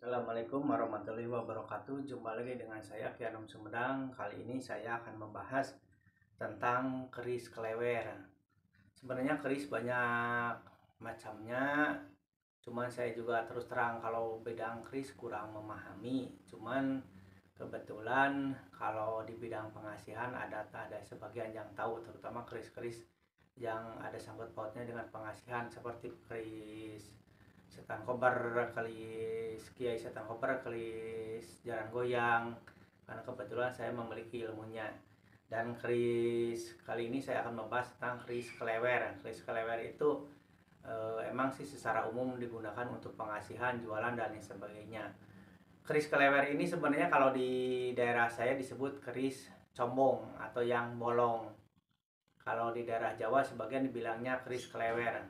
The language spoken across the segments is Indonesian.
Assalamualaikum warahmatullahi wabarakatuh. Jumpa lagi dengan saya Kianom Sumedang. Kali ini saya akan membahas tentang keris kelewer. Sebenarnya keris banyak macamnya. Cuman saya juga terus terang kalau bidang keris kurang memahami. Cuman kebetulan kalau di bidang pengasihan ada sebagian yang tahu, terutama keris-keris yang ada sangkut pautnya dengan pengasihan seperti keris setan kobar, kelis kiai setan kobar, kelis jaran goyang, karena kebetulan saya memiliki ilmunya. Dan keris kali ini saya akan membahas tentang keris kelewer. Keris kelewer itu emang sih secara umum digunakan untuk pengasihan, jualan dan lain sebagainya. Keris kelewer ini sebenarnya kalau di daerah saya disebut keris combong atau yang bolong. Kalau di daerah Jawa sebagian dibilangnya keris kelewer.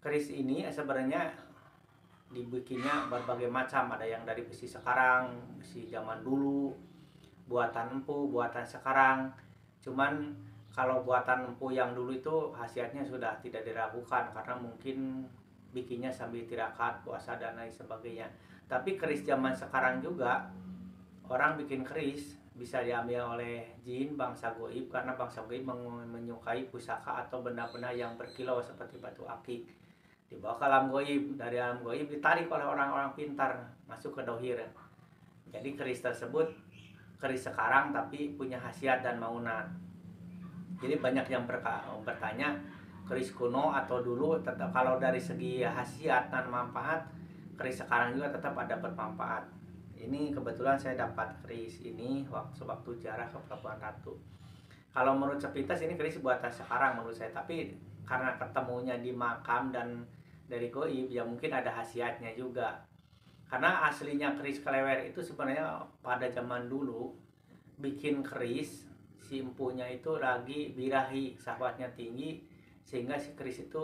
Keris ini sebenarnya dibikinnya berbagai macam, ada yang dari besi sekarang, besi zaman dulu, buatan empu, buatan sekarang. Cuman kalau buatan empu yang dulu itu khasiatnya sudah tidak diragukan karena mungkin bikinnya sambil tirakat, puasa dan lain sebagainya. Tapi keris zaman sekarang juga orang bikin keris bisa diambil oleh jin bangsa goib karena bangsa goib menyukai pusaka atau benda-benda yang berkilau seperti batu akik, dibawa ke alam goib, dari alam goib ditarik oleh orang-orang pintar masuk ke dohir. Jadi keris tersebut keris sekarang tapi punya khasiat dan maunat. Jadi banyak yang bertanya keris kuno atau dulu, tetap kalau dari segi khasiat dan manfaat keris sekarang juga tetap ada bermanfaat. Ini kebetulan saya dapat keris ini waktu jarah ke Pelabuhan Ratu. Kalau menurut sepintas ini keris buatan sekarang menurut saya, tapi karena ketemunya di makam dan dari goib ya mungkin ada khasiatnya juga. Karena aslinya keris kelewer itu sebenarnya pada zaman dulu bikin keris, si empunya itu lagi birahi, syahwatnya tinggi sehingga si keris itu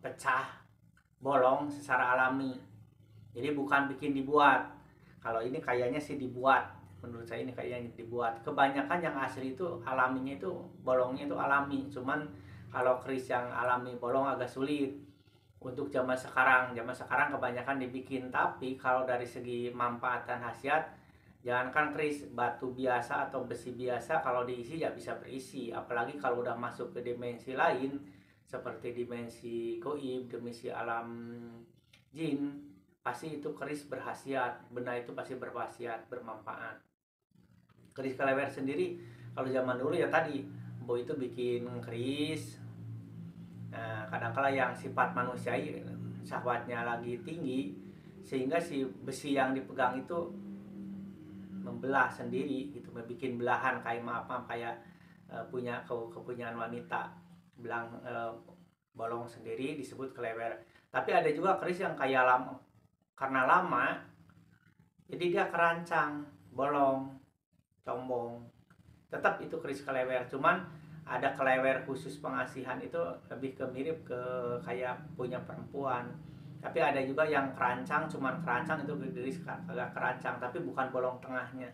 pecah, bolong secara alami. Jadi bukan bikin dibuat. Kalau ini kayaknya sih dibuat. Menurut saya ini kayaknya dibuat. Kebanyakan yang asli itu alaminya itu bolongnya itu alami. Cuman kalau keris yang alami bolong agak sulit untuk zaman sekarang kebanyakan dibikin. Tapi kalau dari segi manfaat dan khasiat, jangankan keris, batu biasa atau besi biasa kalau diisi ya bisa berisi. Apalagi kalau udah masuk ke dimensi lain seperti dimensi goib, dimensi alam jin, pasti itu keris berkhasiat, benda itu pasti berkhasiat, bermanfaat. Keris kelewer sendiri kalau zaman dulu ya tadi Bo itu bikin keris. Nah, kadangkala yang sifat manusiai syahwatnya lagi tinggi sehingga si besi yang dipegang itu membelah sendiri gitu, bikin belahan kayak apa kayak punya kepunyaan wanita, belang bolong sendiri disebut kelewer. Tapi ada juga keris yang kayak lama, karena lama jadi dia kerancang, bolong, combong, tetap itu keris kelewer. Cuman ada kelewer khusus pengasihan itu lebih ke mirip ke kayak punya perempuan. Tapi ada juga yang kerancang, cuman kerancang itu keris agak kerancang tapi bukan bolong tengahnya.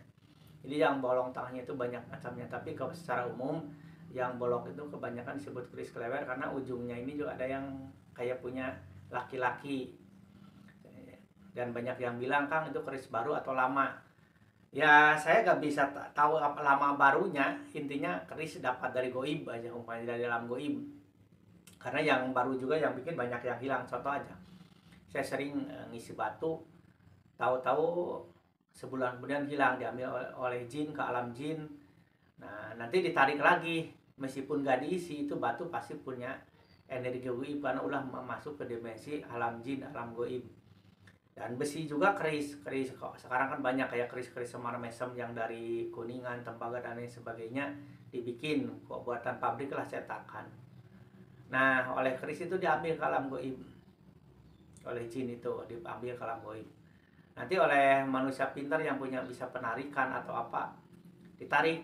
Jadi yang bolong tengahnya itu banyak macamnya, tapi kalau secara umum yang bolong itu kebanyakan disebut keris kelewer karena ujungnya ini juga ada yang kayak punya laki-laki. Dan banyak yang bilang, Kang, itu keris baru atau lama. Ya saya gak bisa tahu apa lama barunya, intinya keris dapat dari goib aja, umpamanya dari dalam goib. Karena yang baru juga yang bikin banyak yang hilang. Contoh aja, saya sering ngisi batu, tahu-tahu sebulan kemudian hilang, diambil oleh jin ke alam jin. Nah nanti ditarik lagi, meskipun gak diisi itu batu pasti punya energi goib karena udah masuk ke dimensi alam jin, alam goib. Dan besi juga keris kok sekarang kan banyak kayak keris Semar Mesem yang dari Kuningan, Tembaga dan lain sebagainya dibikin kok buatan pabrik lah, cetakan. Nah oleh keris itu diambil ke alam goib, oleh jin itu diambil ke alam goib. Nanti oleh manusia pintar yang punya bisa penarikan atau apa, ditarik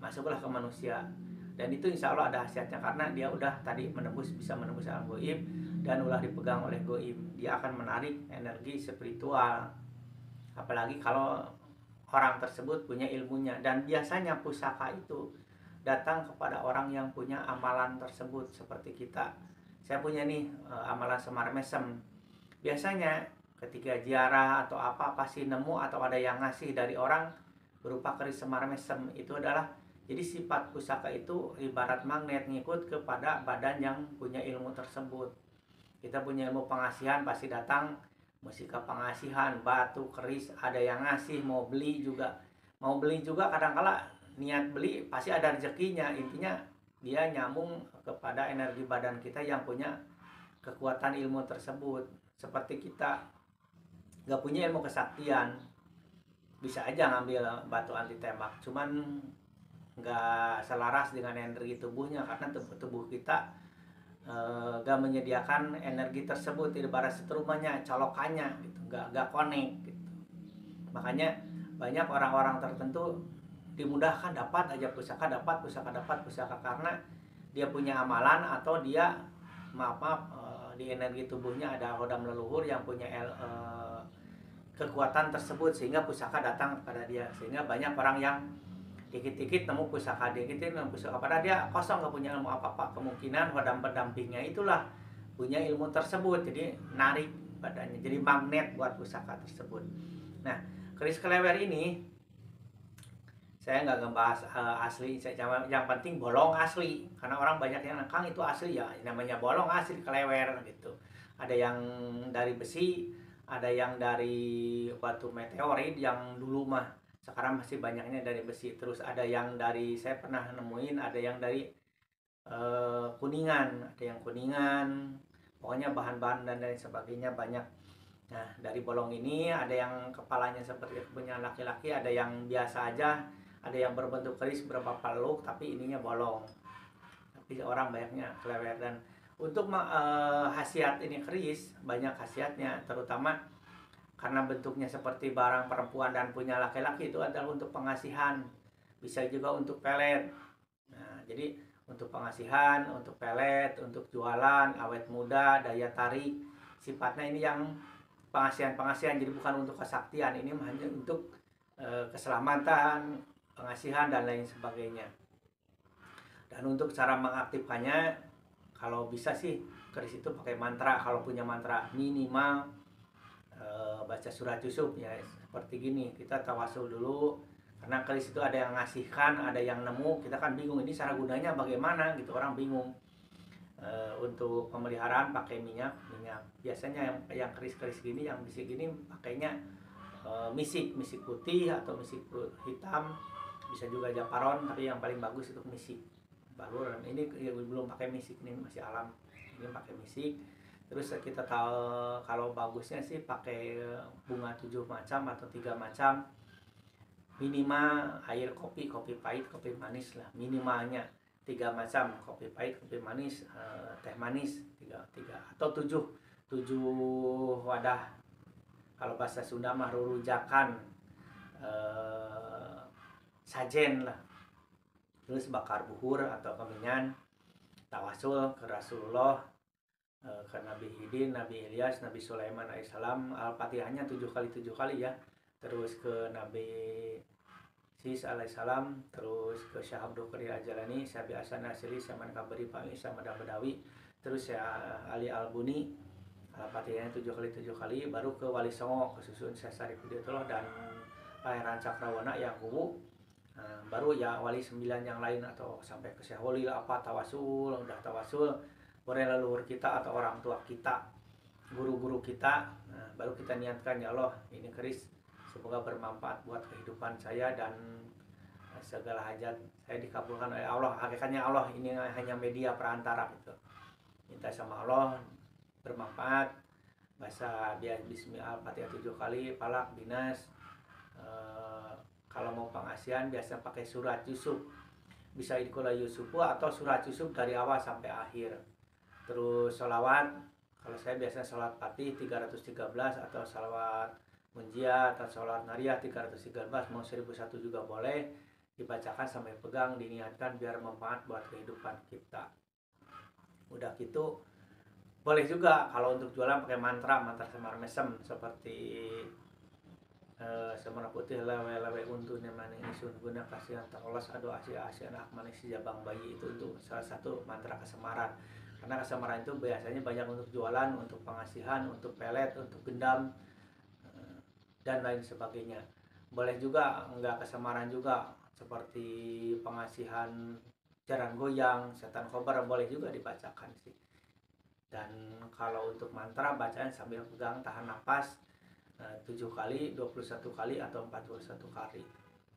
masuklah ke manusia. Dan itu insya Allah ada khasiatnya karena dia udah tadi bisa menembus alam goib dan ulah dipegang oleh goib. Dia akan menarik energi spiritual, apalagi kalau orang tersebut punya ilmunya. Dan biasanya pusaka itu datang kepada orang yang punya amalan tersebut. Seperti kita, saya punya nih amalan Semar Mesem. Biasanya ketika ziarah atau apa pasti nemu atau ada yang ngasih dari orang berupa keris semar mesem. Itu adalah, jadi sifat pusaka itu ibarat magnet ngikut kepada badan yang punya ilmu tersebut. Kita punya ilmu pengasihan pasti datang musika pengasihan, batu, keris, ada yang ngasih, mau beli juga. Mau beli juga kadangkala niat beli pasti ada rezekinya. Intinya dia nyambung kepada energi badan kita yang punya kekuatan ilmu tersebut. Seperti kita gak punya ilmu kesaktian, bisa aja ngambil batu anti tembak, cuman nggak selaras dengan energi tubuhnya karena tubuh kita gak menyediakan energi tersebut, ibarat setrumanya, colokannya gitu, gak connect gitu. Makanya banyak orang-orang tertentu dimudahkan dapat aja pusaka, dapat pusaka, dapat pusaka, karena dia punya amalan atau dia di energi tubuhnya ada hodam leluhur yang punya kekuatan tersebut sehingga pusaka datang kepada dia. Sehingga banyak orang yang dikit-dikit nemu pusaka, dikit-dikit nemu pusaka, padahal dia kosong, gak punya ilmu apa-apa. Kemungkinan hodam pendampingnya itulah punya ilmu tersebut, jadi narik badannya, jadi magnet buat pusaka tersebut. Nah, keris kelewer ini saya nggak ngebahas asli, yang penting bolong asli, karena orang banyak yang Kang itu asli, ya namanya bolong asli kelewer gitu. Ada yang dari besi, ada yang dari batu meteorit yang dulu mah, sekarang masih banyaknya dari besi. Terus ada yang dari, saya pernah nemuin ada yang dari kuningan, ada yang kuningan, pokoknya bahan-bahan dan lain sebagainya banyak. Nah, dari bolong ini ada yang kepalanya seperti punya laki-laki, ada yang biasa aja, ada yang berbentuk keris berapa peluk tapi ininya bolong. Tapi orang banyaknya kelewer. Dan untuk khasiat ini keris banyak khasiatnya, terutama karena bentuknya seperti barang perempuan dan punya laki-laki, itu adalah untuk pengasihan, bisa juga untuk pelet. Nah, jadi untuk pengasihan, untuk pelet, untuk jualan, awet muda, daya tarik, sifatnya ini yang pengasihan, jadi bukan untuk kesaktian, ini hanya untuk keselamatan, pengasihan dan lain sebagainya. Dan untuk cara mengaktifkannya, kalau bisa sih keris itu pakai mantra. Kalau punya mantra, minimal baca surat Yusuf ya, seperti gini. Kita tawasul dulu, karena keris itu ada yang ngasihkan, ada yang nemu, kita kan bingung ini cara gunanya bagaimana gitu, orang bingung. Untuk pemeliharaan pakai minyak biasanya yang keris-keris gini, yang besi gini pakainya misik putih atau misik hitam, bisa juga japaron, tapi yang paling bagus itu misik balur. Ini belum pakai misik, ini masih alam, ini pakai misik. Terus kita tahu kalau bagusnya sih pakai bunga 7 macam atau 3 macam, minimal air kopi pahit, kopi manis lah minimalnya 3 macam, kopi pahit, kopi manis, teh manis 3 atau 7 wadah. Kalau bahasa Sunda mah rurujakan, sajen lah. Terus bakar buhur atau kemenyan, tawasul ke Rasulullah, ke Nabi Hidin, Nabi Ilyas, Nabi Sulaiman alaihissalam, Al-Fatihahnya 7 kali ya. Terus ke Nabi Sis alaihissalam, terus ke Syekh Abdul Qadir Al-Jalani, Syabi Hasan Nasiri, Saman Kabari Pami, Sama Badawi, terus ya Ali Al-Buni, Al-Fatihahnya 7 kali, baru ke Wali Songo, ke Susun Syekh Sarif Hidayatullah dan Pangeran Cakrawana yang kubu. Baru ya wali 9 yang lain, atau sampai ke Syekh Wali apa tawasul, udah tawasul boleh leluhur kita atau orang tua kita, guru-guru kita. Baru kita niatkan, ya Allah ini keris semoga bermanfaat buat kehidupan saya dan segala hajat saya dikabulkan oleh Allah. Hakikatnya Allah ini hanya media perantara gitu. Minta sama Allah bermanfaat, baca bismillah Al-Fatihah 7 kali, Falak, Binas. Kalau mau pengasihan biasa pakai surat Yusuf, bisa Idkola Yusufu atau surat Yusuf dari awal sampai akhir. Terus sholawat, kalau saya biasanya sholat Fatih 313 atau sholawat Munjiat atau sholat Nariyah 313, mau 1001 juga boleh dibacakan sampai pegang, diniatkan biar manfaat buat kehidupan kita. Udah gitu boleh juga kalau untuk jualan pakai mantra semar mesem, seperti semar putih lewe untunya maning isun guna kasihan takolos ado asia anak maning si jabang bayi, itu untuk salah satu mantra kesemaran. Karena kesemaran itu biasanya banyak untuk jualan, untuk pengasihan, untuk pelet, untuk gendam, dan lain sebagainya. Boleh juga nggak kesamaran juga, seperti pengasihan, jaran goyang, setan kober, boleh juga dibacakan sih. Dan kalau untuk mantra bacaan sambil pegang tahan nafas 7 kali, 21 kali atau 41 kali.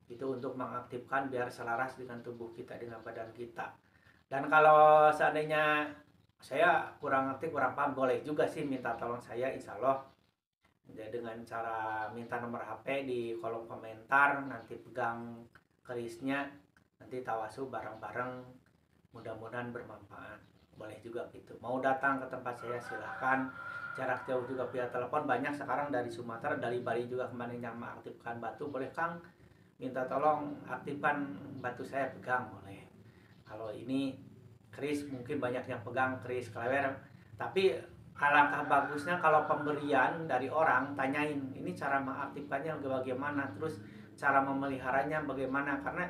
Itu untuk mengaktifkan biar selaras dengan tubuh kita, dengan badan kita. Dan kalau seandainya saya kurang ngerti, kurang paham, boleh juga sih minta tolong saya, insya Allah ya, dengan cara minta nomor HP di kolom komentar, nanti pegang kerisnya, nanti tawasu bareng-bareng, mudah-mudahan bermanfaat. Boleh juga gitu. Mau datang ke tempat saya silahkan, jarak jauh juga via telepon, banyak sekarang dari Sumatera, dari Bali juga kemarin yang mengaktifkan batu. Boleh Kang minta tolong aktifkan batu saya, pegang, boleh. Kalau ini keris mungkin banyak yang pegang keris klewer, tapi alangkah bagusnya kalau pemberian dari orang tanyain ini cara mengaktifkannya bagaimana, terus cara memeliharanya bagaimana. Karena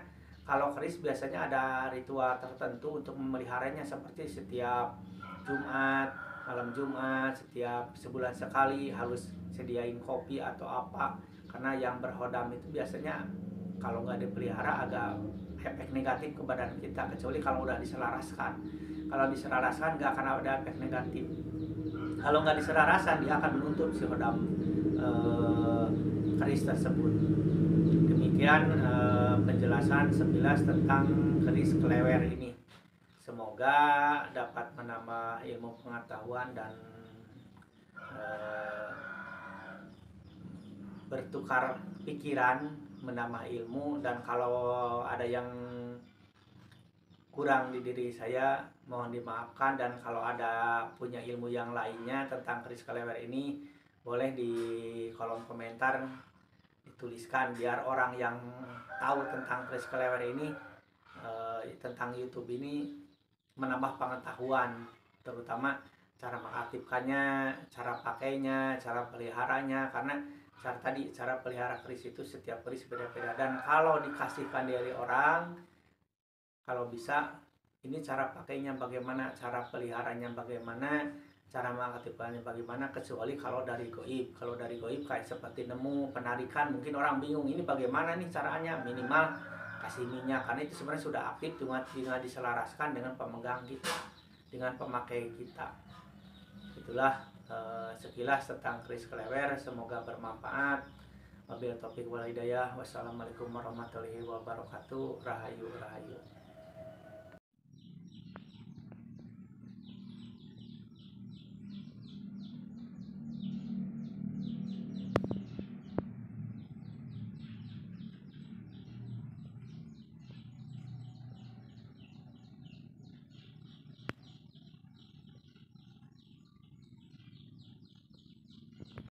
kalau keris biasanya ada ritual tertentu untuk memeliharanya, seperti setiap Jumat, malam Jumat, setiap sebulan sekali harus sediain kopi atau apa, karena yang berhodam itu biasanya kalau nggak dipelihara agak efek negatif ke badan kita, kecuali kalau udah diselaraskan. Kalau diselaraskan nggak akan ada efek negatif. Kalau nggak diselaraskan dia akan menutup si hodam keris tersebut. Demikian penjelasan sekilas tentang keris klewer ini. Semoga dapat menambah ilmu pengetahuan dan bertukar pikiran, menambah ilmu. Dan kalau ada yang kurang di diri saya, mohon dimaafkan. Dan kalau ada punya ilmu yang lainnya tentang keris klewer ini, boleh di kolom komentar dituliskan, biar orang yang tahu tentang keris klewer ini, tentang YouTube ini, menambah pengetahuan, terutama cara mengaktifkannya, cara pakainya, cara peliharanya. Karena cara pelihara keris itu setiap keris beda-beda, dan kalau dikasihkan dari orang, kalau bisa ini cara pakainya bagaimana, cara peliharanya bagaimana, cara mengaktifkannya bagaimana. Kecuali kalau dari goib. Kalau dari goib kayak seperti nemu, penarikan, mungkin orang bingung ini bagaimana nih caranya. Minimal kasih minyak, karena itu sebenarnya sudah aktif, tinggal diselaraskan dengan pemegang kita, dengan pemakai kita. Itulah sekilas tentang keris klewer, semoga bermanfaat. Wabillahi taufiq wal hidayah. Wassalamualaikum warahmatullahi wabarakatuh. Rahayu rahayu.